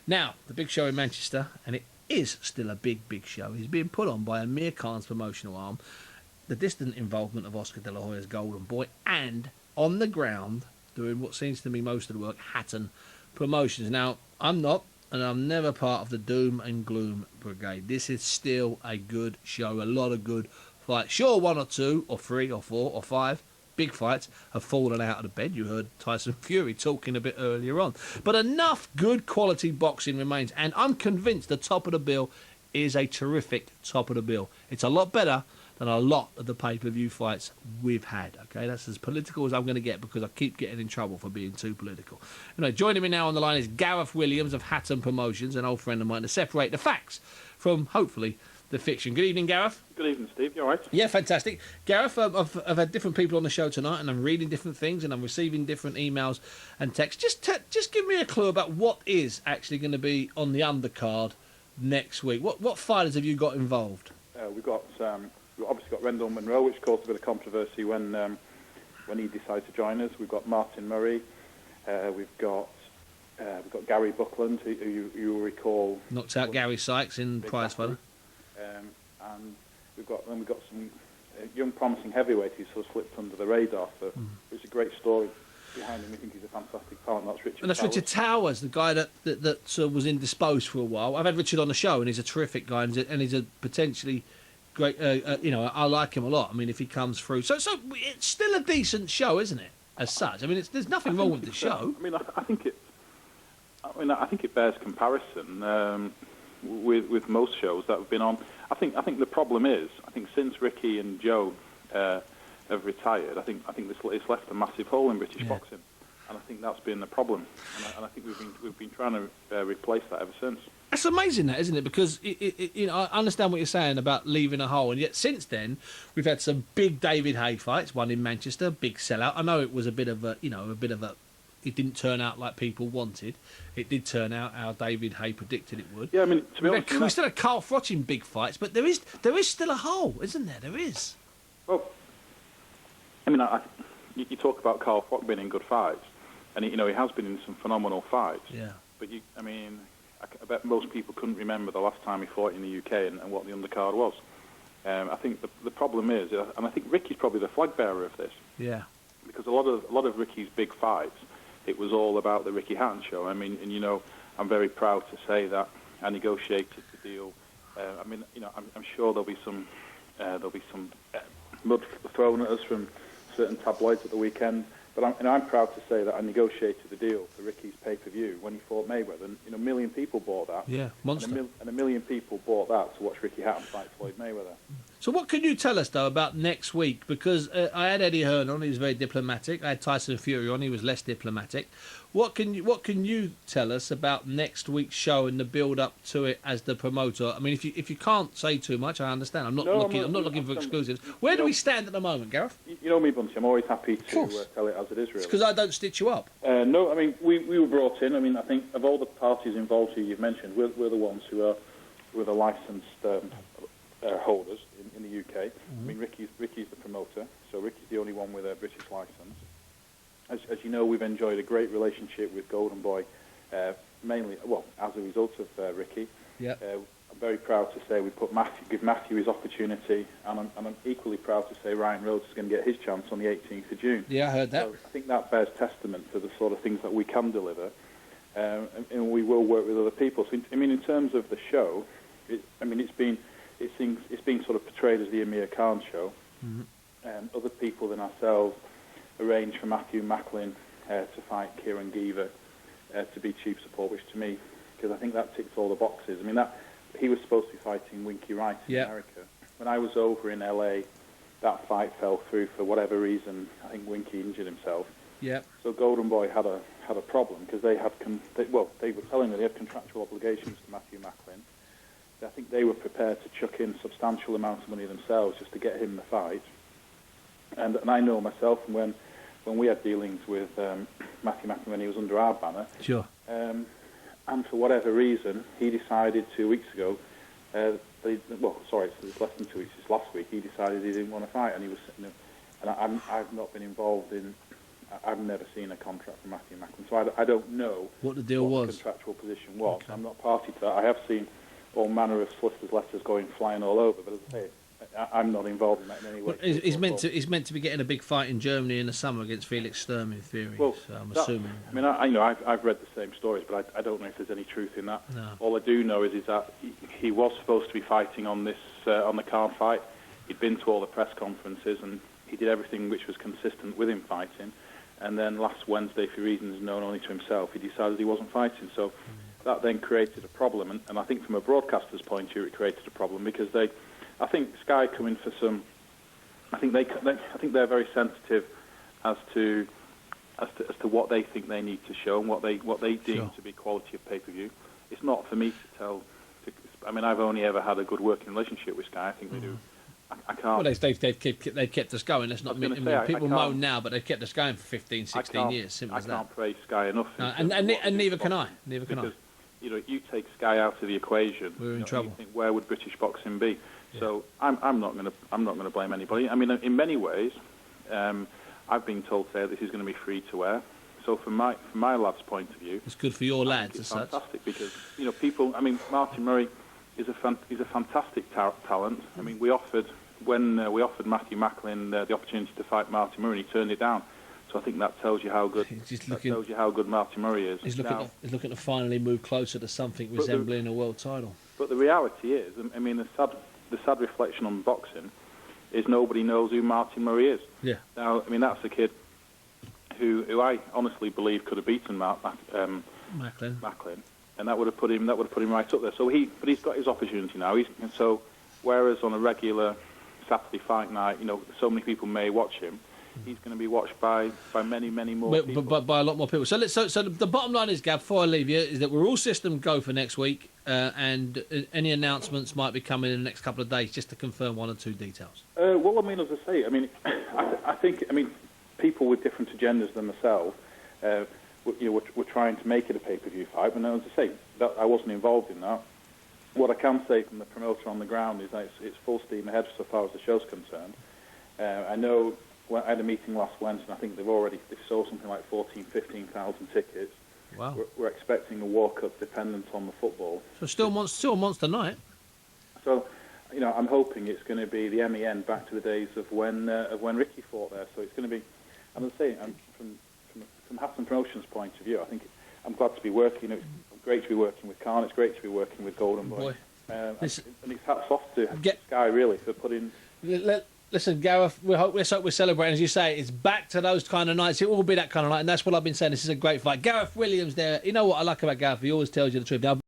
Now, the big show in Manchester, and it is still a big, big show, is being put on by Amir Khan's promotional arm, the distant involvement of Oscar De La Hoya's Golden Boy, and on the ground, doing what seems to be most of the work, Hatton Promotions. Now, I'm not, and I'm never part of the doom and gloom brigade. This is still a good show, a lot of good fights. Sure, 1 or 2 or 3 or 4 or 5 big fights have fallen out of the bed. You heard Tyson Fury talking a bit earlier on. But enough good quality boxing remains, and I'm convinced the top of the bill is a terrific top of the bill. It's a lot better than a lot of the pay-per-view fights we've had. Okay, that's as political as I'm going to get because I keep getting in trouble for being too political. Anyway, joining me now on the line is Gareth Williams of Hatton Promotions, an old friend of mine, to separate the facts from, hopefully, the fiction. Good evening, Gareth. Good evening, Steve. You all right? Yeah, fantastic. Gareth, I've had different people on the show tonight, and I'm reading different things, and I'm receiving different emails and texts. Just give me a clue about what is actually going to be on the undercard next week. What fighters have you got involved? We've obviously got Rendell Monroe, which caused a bit of controversy when he decided to join us. We've got Martin Murray. We've got Gary Buckland, who you will recall knocked out Gary Sykes in prize fighter. And we've got some young promising heavyweight who sort of slipped under the radar. It's a great story behind him. We think he's a fantastic talent. That's Richard. And that's Richard Towers, the guy that was indisposed for a while. I've had Richard on the show, and he's a terrific guy, and he's a potentially great. I like him a lot. I mean, if he comes through, so it's still a decent show, isn't it? As such, I mean, there's nothing wrong with the show. I mean, I think it bears comparison with most shows that have been on. I think the problem is, I think since Ricky and Joe have retired, I think it's left a massive hole in British boxing, and I think that's been the problem. And I think we've been trying to replace that ever since. That's amazing, that, isn't it? Because I understand what you're saying about leaving a hole, and yet since then we've had some big David Haye fights. One in Manchester, big sellout. I know it was a bit of a. It didn't turn out like people wanted. It did turn out how David Haye predicted it would. Yeah, I mean, to be honest, we still had Carl Froch in big fights, but there is still a hole, isn't there? There is. Well, I mean, you talk about Carl Froch being in good fights, and he has been in some phenomenal fights. Yeah. But I bet most people couldn't remember the last time he fought in the UK and what the undercard was. I think the problem is, and I think Ricky's probably the flag bearer of this. Yeah. Because a lot of Ricky's big fights, it was all about the Ricky Hatton show. I mean, and I'm very proud to say that I negotiated the deal. I'm sure there'll be some mud thrown at us from certain tabloids at the weekend. But I'm proud to say that I negotiated the deal for Ricky's pay-per-view when he fought Mayweather. And, 1 million people bought that. Yeah, monster. And 1 million people bought that to watch Ricky Hatton fight Floyd Mayweather. So what can you tell us, though, about next week? Because I had Eddie Hearn on, he was very diplomatic. I had Tyson Fury on, he was less diplomatic. What can you tell us about next week's show and the build-up to it as the promoter? I mean, if you can't say too much, I understand. I'm not looking for exclusives. Where do we stand at the moment, Gareth? You know me, Bunty. I'm always happy to tell it as it is, really. It's because I don't stitch you up. No, I mean, we were brought in. I mean, I think of all the parties involved who you've mentioned, we're the ones who are the licensed holders in the UK. Mm-hmm. I mean, Ricky's the promoter, so Ricky's the only one with a British license. As you know, we've enjoyed a great relationship with Golden Boy, mainly, as a result of Ricky. Yeah. I'm very proud to say we give Matthew his opportunity, and I'm equally proud to say Ryan Rhodes is going to get his chance on the 18th of June. Yeah, I heard that. So I think that bears testament to the sort of things that we can deliver, and we will work with other people. So, I mean, in terms of the show, it's been sort of portrayed as the Amir Khan show. Mm-hmm. Other people than ourselves arranged for Matthew Macklin to fight Kieran Geaver to be chief support, which to me, because I think that ticks all the boxes. I mean, that he was supposed to be fighting Winky Wright in America. When I was over in LA, that fight fell through for whatever reason. I think Winky injured himself. Yeah. So Golden Boy had a problem because they were telling me they had contractual obligations to Matthew Macklin. I think they were prepared to chuck in substantial amounts of money themselves just to get him the fight. And I know myself when we had dealings with Matthew Macklin when he was under our banner. Sure. And for whatever reason, he decided 2 weeks ago, it's less than 2 weeks, it's last week, he decided he didn't want to fight, and he was sitting there. And I've not been involved in I've never seen a contract from Matthew Macklin, so I don't know what the deal was. The contractual position was. Okay. I'm not party to that. I have seen all manner of solicitors' letters going flying all over, but as I say, I'm not involved in that in any way. Well, he's meant to be getting a big fight in Germany in the summer against Felix Sturm, in theory. Well, so I'm assuming. I mean, I've read the same stories, but I don't know if there's any truth in that. No. All I do know is that he was supposed to be fighting on this on the card fight. He'd been to all the press conferences and he did everything which was consistent with him fighting. And then last Wednesday, for reasons known only to himself, he decided he wasn't fighting. So that then created a problem. And I think from a broadcaster's point of view, it created a problem because I think Sky come in for some. I think they're very sensitive as to what they think they need to show and what they deem to be quality of pay-per-view. It's not for me to tell. I mean, I've only ever had a good working relationship with Sky. I think they do. I can't. Well, they've kept us going. Let's not. People moan now, but they've kept us going for 15, 16 years. Simple as that. I can't praise Sky enough. And neither can I. Neither can I. You know, you take Sky out of the equation, we're in trouble. You think, where would British boxing be? Yeah. So I'm not going to blame anybody. I mean, in many ways, I've been told today this is going to be free to air. So from my lad's point of view, it's good for your lads. It's fantastic because people. I mean, Martin Murray is a fantastic talent. I mean, we offered Matthew Macklin the opportunity to fight Martin Murray, and he turned it down. So I think that tells you how good. Tells you how good Martin Murray is. He's looking to finally move closer to something resembling a world title. But the reality is, I mean, the sad reflection on boxing is nobody knows who Martin Murray is. Yeah. Now, I mean, that's a kid who I honestly believe could have beaten Macklin, and that would have put him right up there. So but he's got his opportunity now. So whereas on a regular Saturday fight night, so many people may watch him. He's going to be watched by many more people. But by a lot more people. So the bottom line is, Gav, before I leave you, is that we're all system go for next week, and any announcements might be coming in the next couple of days, just to confirm one or two details. Well, I mean, as I say, I mean, I think people with different agendas than myself, we're trying to make it a pay-per-view fight. But as I say, that I wasn't involved in that. What I can say from the promoter on the ground is that it's full steam ahead so far as the show's concerned. I know. Well, I had a meeting last Wednesday, and I think they've sold something like 15,000 tickets. Wow. We're expecting a walk-up dependent on the football. So still a monster night. So, I'm hoping it's going to be the MEN back to the days of when Ricky fought there. So it's going to be, and as I say, from Hassan Promotions' point of view, I think I'm glad to be working. It's great to be working with Khan. It's great to be working with Golden Boy. And it's hats off to Sky really for putting. Listen, Gareth, let's hope we're celebrating. As you say, it's back to those kind of nights. It will be that kind of night, and that's what I've been saying. This is a great fight. Gareth Williams there. You know what I like about Gareth? He always tells you the truth. Now,